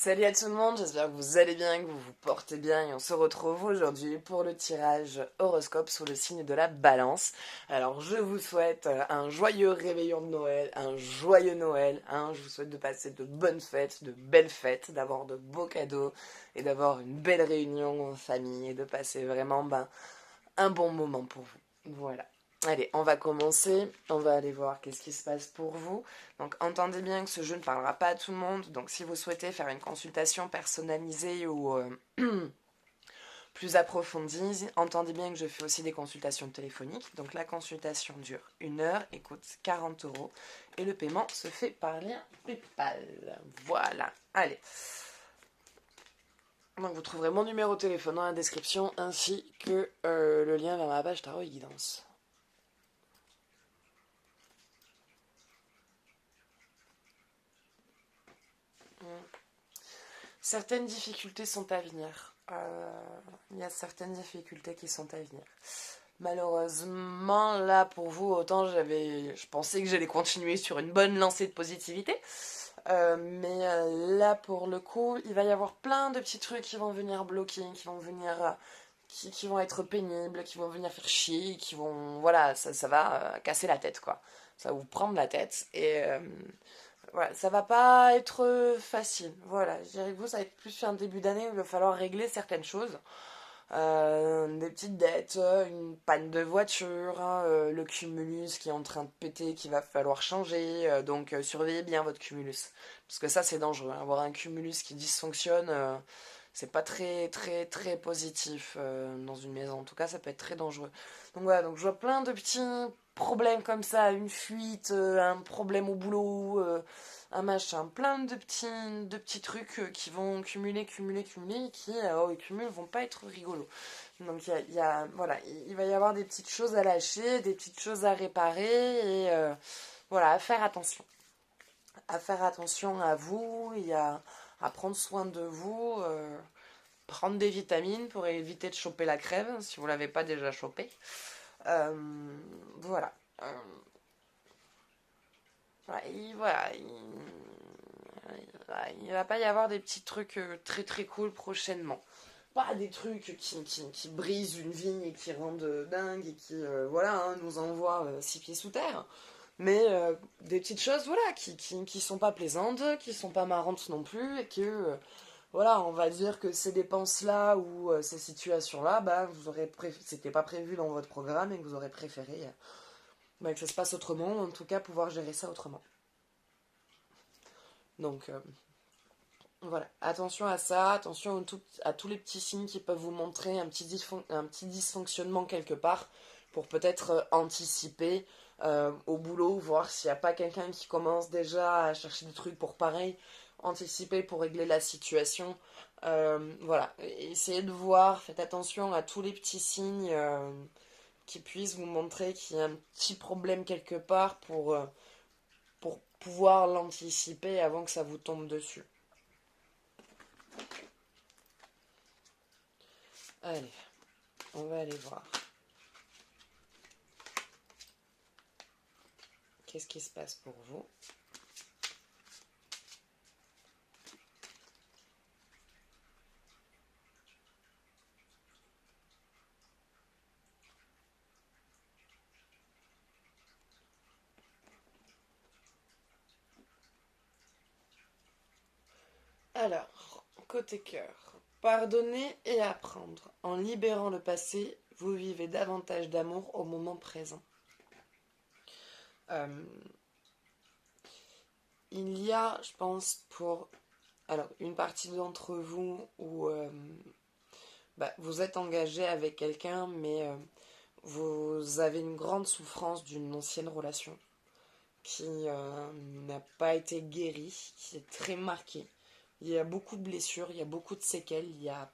Salut à tout le monde, j'espère que vous allez bien, que vous vous portez bien et on se retrouve aujourd'hui pour le tirage horoscope sous le signe de la balance. Alors je vous souhaite un joyeux réveillon de Noël, un joyeux Noël, hein. Je vous souhaite de passer de bonnes fêtes, de belles fêtes, d'avoir de beaux cadeaux et d'avoir une belle réunion en famille et de passer vraiment un bon moment pour vous. Voilà. Allez, on va commencer, on va aller voir qu'est-ce qui se passe pour vous. Donc entendez bien que ce jeu ne parlera pas à tout le monde, donc si vous souhaitez faire une consultation personnalisée ou plus approfondie, entendez bien que je fais aussi des consultations téléphoniques. Donc la consultation dure 1 heure et coûte 40 € et le paiement se fait par lien PayPal. Voilà, allez. Donc vous trouverez mon numéro de téléphone dans la description ainsi que le lien vers ma page tarot et guidance. Certaines difficultés sont à venir. Il y a certaines difficultés qui sont à venir. Malheureusement, là pour vous, autant je pensais que j'allais continuer sur une bonne lancée de positivité, mais là pour le coup, il va y avoir plein de petits trucs qui vont venir bloquer, qui vont venir, qui vont être pénibles, qui vont venir faire chier, qui vont, voilà, ça va casser la tête quoi. Ça va vous prendre la tête et voilà, ça va pas être facile. Voilà, je dirais que vous, ça va être plus un début d'année où il va falloir régler certaines choses. Des petites dettes, une panne de voiture, hein, le cumulus qui est en train de péter, qu'il va falloir changer. Donc surveillez bien votre cumulus. Parce que ça, c'est dangereux, hein. Avoir un cumulus qui dysfonctionne, c'est pas très, très, très positif dans une maison. En tout cas, ça peut être très dangereux. Donc voilà, donc je vois plein de petits problèmes comme ça, une fuite, un problème au boulot, un machin, plein de petits trucs qui vont cumuler, cumuler, cumuler, et qui, au cumul, vont pas être rigolos. Donc voilà, il va y avoir des petites choses à lâcher, des petites choses à réparer, et voilà, à faire attention. À faire attention à vous, et à prendre soin de vous, prendre des vitamines pour éviter de choper la crève, si vous l'avez pas déjà chopé. Voilà. Euh, voilà, il va pas y avoir des petits trucs très très cool prochainement. Pas des trucs qui brisent une vie et qui rendent dingue et qui voilà, hein, nous envoient 6 pieds sous terre. Mais des petites choses voilà, qui sont pas plaisantes, qui sont pas marrantes non plus et que voilà, on va dire que ces dépenses-là ou ces situations-là, bah, c'était pas prévu dans votre programme et que vous aurez préféré bah, que ça se passe autrement, ou en tout cas pouvoir gérer ça autrement. Donc voilà, attention à ça, attention à tous les petits signes qui peuvent vous montrer un petit dysfonctionnement quelque part pour peut-être anticiper au boulot, voir s'il n'y a pas quelqu'un qui commence déjà à chercher des trucs pour pareil, anticiper pour régler la situation. Voilà, essayez de voir, faites attention à tous les petits signes qui puissent vous montrer qu'il y a un petit problème quelque part pour pouvoir l'anticiper avant que ça vous tombe dessus. Allez, on va aller voir. Qu'est-ce qui se passe pour vous? Alors, côté cœur, pardonner et apprendre. En libérant le passé, vous vivez davantage d'amour au moment présent. Euh, il y a, je pense, alors, une partie d'entre vous où bah, vous êtes engagé avec quelqu'un, mais vous avez une grande souffrance d'une ancienne relation qui n'a pas été guérie, qui est très marquée. Il y a beaucoup de blessures, il y a beaucoup de séquelles, il y a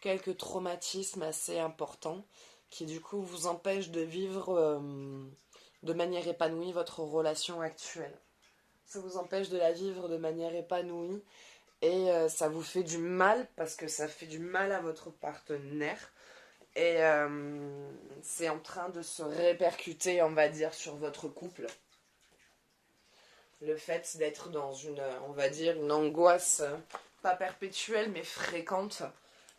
quelques traumatismes assez importants qui du coup vous empêchent de vivre de manière épanouie votre relation actuelle. Ça vous empêche de la vivre de manière épanouie et ça vous fait du mal parce que ça fait du mal à votre partenaire et c'est en train de se répercuter, on va dire, sur votre couple. Le fait d'être dans une, on va dire, une angoisse pas perpétuelle, mais fréquente,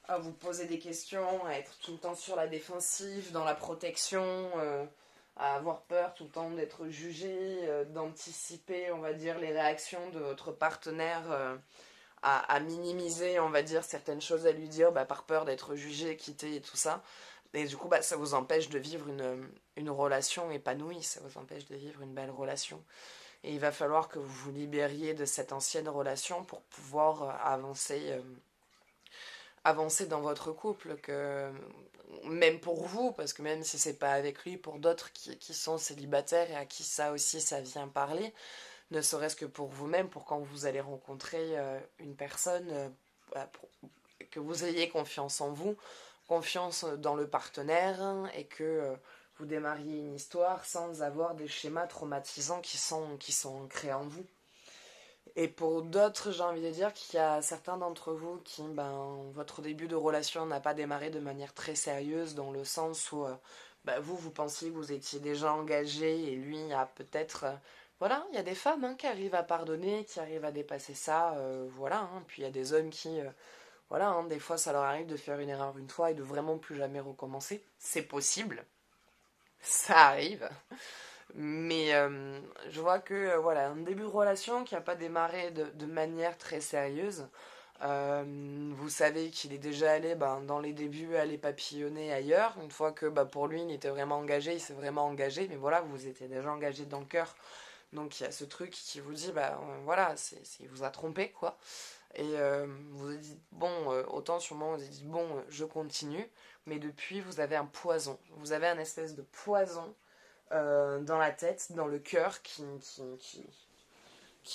à vous poser des questions, à être tout le temps sur la défensive, dans la protection, à avoir peur tout le temps d'être jugé, d'anticiper, on va dire, les réactions de votre partenaire, à minimiser, on va dire, certaines choses à lui dire, par peur d'être jugé, quitté et tout ça. Et du coup, ça vous empêche de vivre une relation épanouie, ça vous empêche de vivre une belle relation. Et il va falloir que vous vous libériez de cette ancienne relation pour pouvoir avancer dans votre couple, que même pour vous, parce que même si c'est pas avec lui, pour d'autres qui sont célibataires et à qui ça aussi ça vient parler, ne serait-ce que pour vous-même, pour quand vous allez rencontrer une personne, que vous ayez confiance en vous, confiance dans le partenaire, et que vous démarriez une histoire sans avoir des schémas traumatisants qui sont ancrés en vous. Et pour d'autres, j'ai envie de dire qu'il y a certains d'entre vous qui, votre début de relation n'a pas démarré de manière très sérieuse, dans le sens où vous pensiez que vous étiez déjà engagé, et lui a peut-être... voilà, il y a des femmes qui arrivent à pardonner, qui arrivent à dépasser ça, voilà. Puis il y a des hommes qui, voilà, des fois ça leur arrive de faire une erreur une fois et de vraiment plus jamais recommencer. C'est possible, ça arrive. Mais je vois que, voilà, un début de relation qui n'a pas démarré de manière très sérieuse. Vous savez qu'il est déjà allé, dans les débuts, aller papillonner ailleurs. Une fois que pour lui, il était vraiment engagé, il s'est vraiment engagé. Mais voilà, vous étiez déjà engagé dans le cœur. Donc il y a ce truc qui vous dit, voilà, il vous a trompé, quoi. Et vous vous dites, bon, autant sûrement vous avez dit, bon, je continue. Mais depuis, vous avez un poison. Vous avez un espèce de poison dans la tête, dans le cœur, qui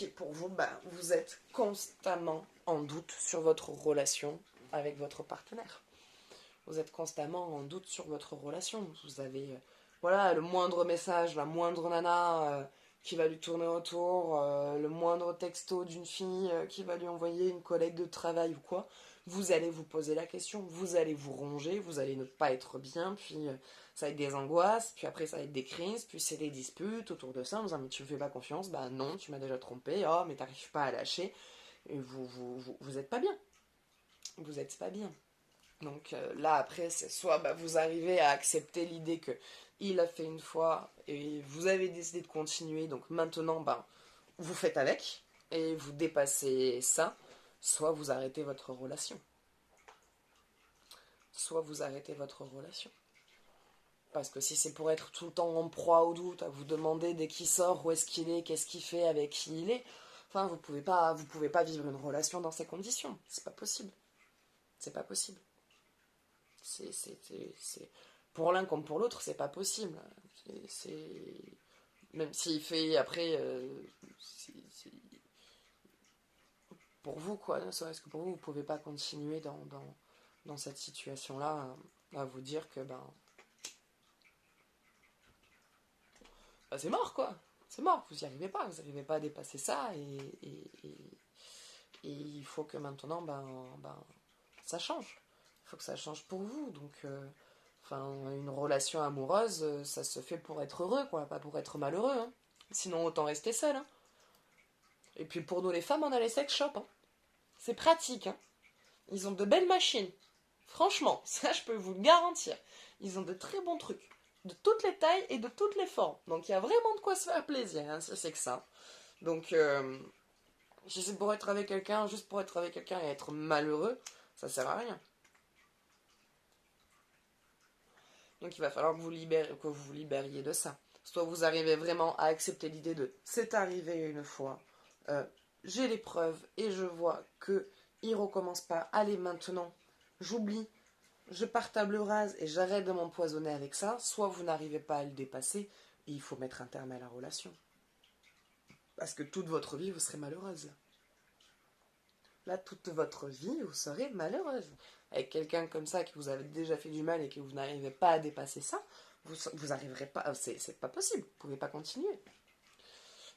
est pour vous, vous êtes constamment en doute sur votre relation avec votre partenaire. Vous êtes constamment en doute sur votre relation. Vous avez, voilà, le moindre message, la moindre nana qui va lui tourner autour, le moindre texto d'une fille qui va lui envoyer une collègue de travail ou quoi. Vous allez vous poser la question, vous allez vous ronger, vous allez ne pas être bien, puis ça va être des angoisses, puis après ça va être des crises, puis c'est des disputes autour de ça, en disant mais tu me fais pas confiance, non, tu m'as déjà trompé, oh mais t'arrives pas à lâcher, et vous êtes pas bien. Vous êtes pas bien. Donc là après c'est soit vous arrivez à accepter l'idée que il a fait une fois et vous avez décidé de continuer, donc maintenant vous faites avec et vous dépassez ça, soit vous arrêtez votre relation. Soit vous arrêtez votre relation. Parce que si c'est pour être tout le temps en proie au doute, à vous demander dès qu'il sort où est-ce qu'il est, qu'est-ce qu'il fait, avec qui il est, enfin vous pouvez pas vivre une relation dans ces conditions. C'est pas possible. C'est pas possible. C'est pour l'un comme pour l'autre, c'est pas possible. Même s'il fait après, pour vous quoi, ne serait-ce que pour vous, vous pouvez pas continuer dans cette situation-là à vous dire que c'est mort quoi. C'est mort, vous n'y arrivez pas à dépasser ça et il faut que maintenant ça change. Il faut que ça change pour vous. Donc une relation amoureuse, ça se fait pour être heureux, quoi, pas pour être malheureux. Sinon, autant rester seul. Et puis pour nous les femmes, on a les sex shops. C'est pratique. Ils ont de belles machines. Franchement, ça je peux vous le garantir. Ils ont de très bons trucs. De toutes les tailles et de toutes les formes. Donc il y a vraiment de quoi se faire plaisir, si c'est que ça. Donc si c'est pour être avec quelqu'un, juste pour être avec quelqu'un et être malheureux, ça sert à rien. Donc il va falloir que vous vous libériez de ça. Soit vous arrivez vraiment à accepter l'idée de c'est arrivé une fois, j'ai les preuves et je vois que il recommence pas. Allez maintenant, j'oublie, je pars table rase et j'arrête de m'empoisonner avec ça. Soit vous n'arrivez pas à le dépasser et il faut mettre un terme à la relation. Parce que toute votre vie vous serez malheureuse. Là, toute votre vie, vous serez malheureuse. Avec quelqu'un comme ça qui vous avait déjà fait du mal et que vous n'arrivez pas à dépasser ça, vous arriverez pas. C'est pas possible. Vous pouvez pas continuer.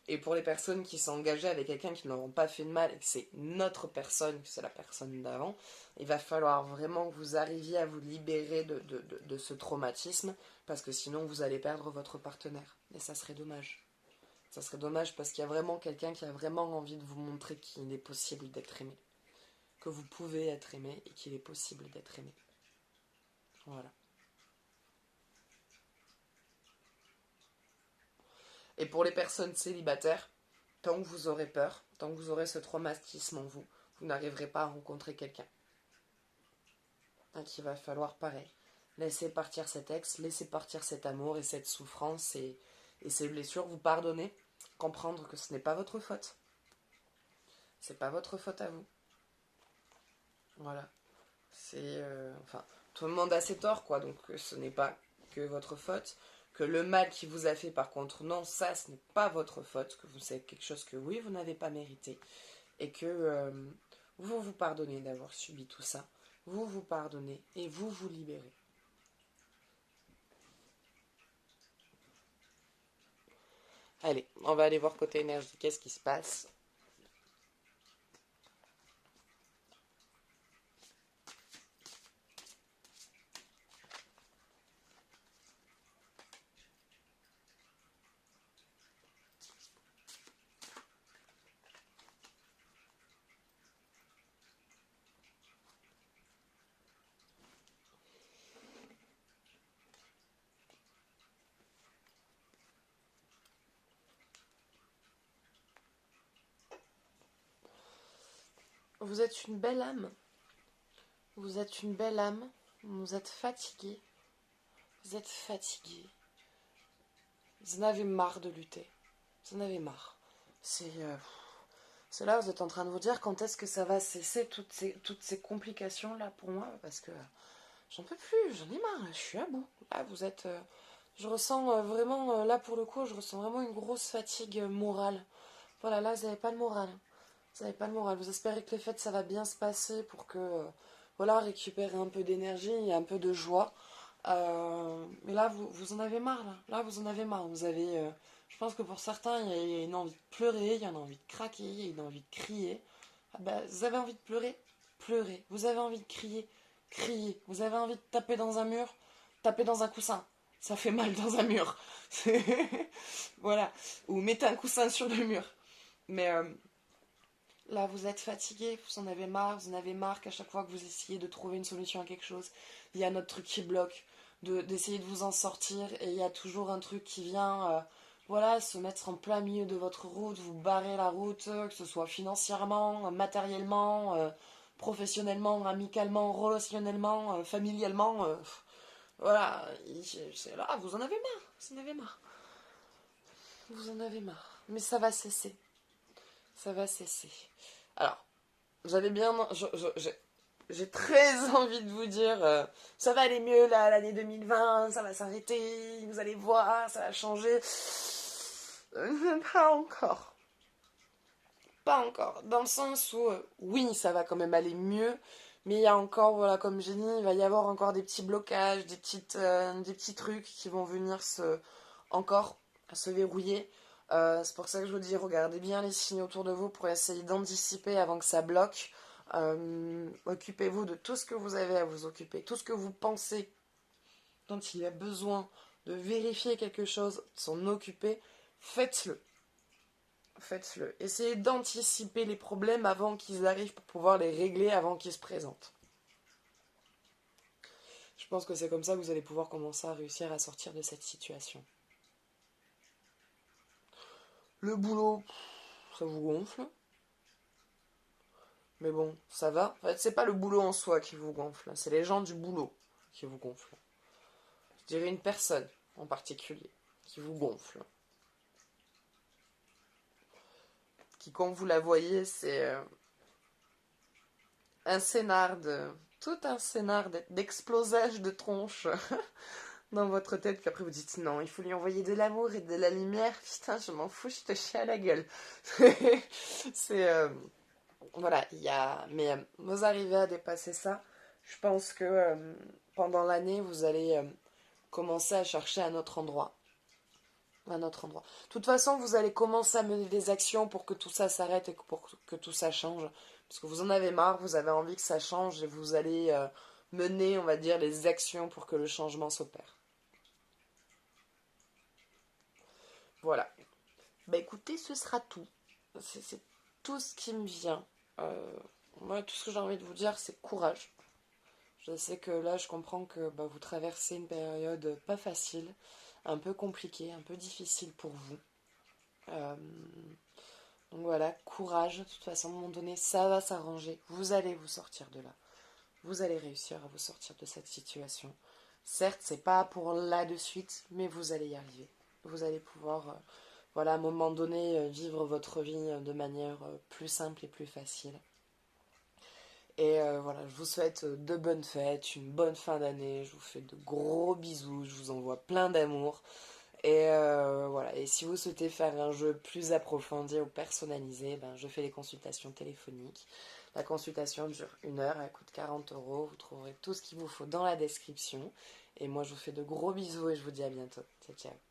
Et pour les personnes qui sont engagées avec quelqu'un qui ne leur ont pas fait de mal et que c'est notre personne, que c'est la personne d'avant, il va falloir vraiment que vous arriviez à vous libérer de ce traumatisme parce que sinon vous allez perdre votre partenaire. Et ça serait dommage. Ça serait dommage parce qu'il y a vraiment quelqu'un qui a vraiment envie de vous montrer qu'il est possible d'être aimé. que vous pouvez être aimé et qu'il est possible d'être aimé. Voilà. Et pour les personnes célibataires, tant que vous aurez peur, tant que vous aurez ce traumatisme en vous, vous n'arriverez pas à rencontrer quelqu'un. Donc il va falloir pareil. Laissez partir cet ex, laissez partir cet amour et cette souffrance et ces blessures, vous pardonner, comprendre que ce n'est pas votre faute. C'est pas votre faute à vous. Voilà. Enfin, tout le monde a ses torts, quoi, donc ce n'est pas que votre faute. Que le mal qui vous a fait, par contre, non, ça, ce n'est pas votre faute. Que c'est quelque chose que, oui, vous n'avez pas mérité. Et que vous vous pardonnez d'avoir subi tout ça. Vous vous pardonnez et vous vous libérez. Allez, on va aller voir côté énergie, qu'est-ce qui se passe. Vous êtes une belle âme. Vous êtes une belle âme. Vous êtes fatigué. Vous êtes fatigué. Vous en avez marre de lutter. Vous en avez marre. C'est là, vous êtes en train de vous dire quand est-ce que ça va cesser toutes ces complications-là pour moi. Parce que j'en peux plus, j'en ai marre. Je suis à bout. Là, vous êtes... je ressens vraiment, là pour le coup, je ressens vraiment une grosse fatigue morale. Voilà, là, vous n'avez pas le moral. Vous n'avez pas le moral. Vous espérez que les fêtes, ça va bien se passer pour que, voilà, récupérer un peu d'énergie et un peu de joie. Mais là, vous en avez marre, là. Là, vous en avez marre. Vous avez... je pense que pour certains, il y a une envie de pleurer, il y a une envie de craquer, il y a une envie de crier. Ah ben, vous avez envie de pleurer? Pleurez. Vous avez envie de crier? Criez. Vous avez envie de taper dans un mur? Tapez dans un coussin. Ça fait mal dans un mur. Voilà. Ou mettez un coussin sur le mur. Mais là, vous êtes fatigué, vous en avez marre, vous en avez marre qu'à chaque fois que vous essayez de trouver une solution à quelque chose, il y a notre truc qui bloque, d'essayer de vous en sortir, et il y a toujours un truc qui vient, voilà, se mettre en plein milieu de votre route, vous barrer la route, que ce soit financièrement, matériellement, professionnellement, amicalement, relationnellement, familialement, voilà, c'est là, vous en avez marre, vous en avez marre. Vous en avez marre. Mais ça va cesser. Ça va cesser. Alors, j'avais bien... j'ai très envie de vous dire, ça va aller mieux là, l'année 2020, ça va s'arrêter, vous allez voir, ça va changer. Pas encore. Pas encore. Dans le sens où, oui, ça va quand même aller mieux, mais il y a encore, voilà, comme j'ai dit, il va y avoir encore des petits blocages, des petits trucs qui vont venir encore se verrouiller. C'est pour ça que je vous dis, regardez bien les signes autour de vous pour essayer d'anticiper avant que ça bloque. Occupez-vous de tout ce que vous avez à vous occuper, tout ce que vous pensez dont il y a besoin de vérifier quelque chose, de s'en occuper, faites-le. Faites-le. Essayez d'anticiper les problèmes avant qu'ils arrivent pour pouvoir les régler avant qu'ils se présentent. Je pense que c'est comme ça que vous allez pouvoir commencer à réussir à sortir de cette situation. Le boulot, ça vous gonfle. Mais bon, ça va. En fait, c'est pas le boulot en soi qui vous gonfle, c'est les gens du boulot qui vous gonflent. Je dirais une personne en particulier qui vous gonfle. Qui, quand vous la voyez, c'est un scénar tout un scénar d'explosage de tronches dans votre tête, qu'après vous dites non, il faut lui envoyer de l'amour et de la lumière, putain, je m'en fous, je te chie à la gueule. C'est... voilà, mais vous arrivez à dépasser ça. Je pense que pendant l'année, vous allez commencer à chercher un autre endroit. Un autre endroit. De toute façon, vous allez commencer à mener des actions pour que tout ça s'arrête et pour que tout ça change. Parce que vous en avez marre, vous avez envie que ça change et vous allez mener, on va dire, les actions pour que le changement s'opère. Voilà. Bah écoutez, ce sera tout. C'est tout ce qui me vient. Moi, tout ce que j'ai envie de vous dire, c'est courage. Je sais que là, je comprends que vous traversez une période pas facile, un peu compliquée, un peu difficile pour vous. Euh, donc voilà, courage. De toute façon, à un moment donné, ça va s'arranger. Vous allez vous sortir de là. Vous allez réussir à vous sortir de cette situation. Certes, c'est pas pour là de suite, mais vous allez y arriver. Vous allez pouvoir, voilà, à un moment donné, vivre votre vie de manière plus simple et plus facile. Et voilà, je vous souhaite de bonnes fêtes, une bonne fin d'année. Je vous fais de gros bisous. Je vous envoie plein d'amour. Et voilà. Et si vous souhaitez faire un jeu plus approfondi ou personnalisé, je fais les consultations téléphoniques. La consultation dure 1 heure, elle coûte 40 euros. Vous trouverez tout ce qu'il vous faut dans la description. Et moi, je vous fais de gros bisous et je vous dis à bientôt. Ciao, ciao.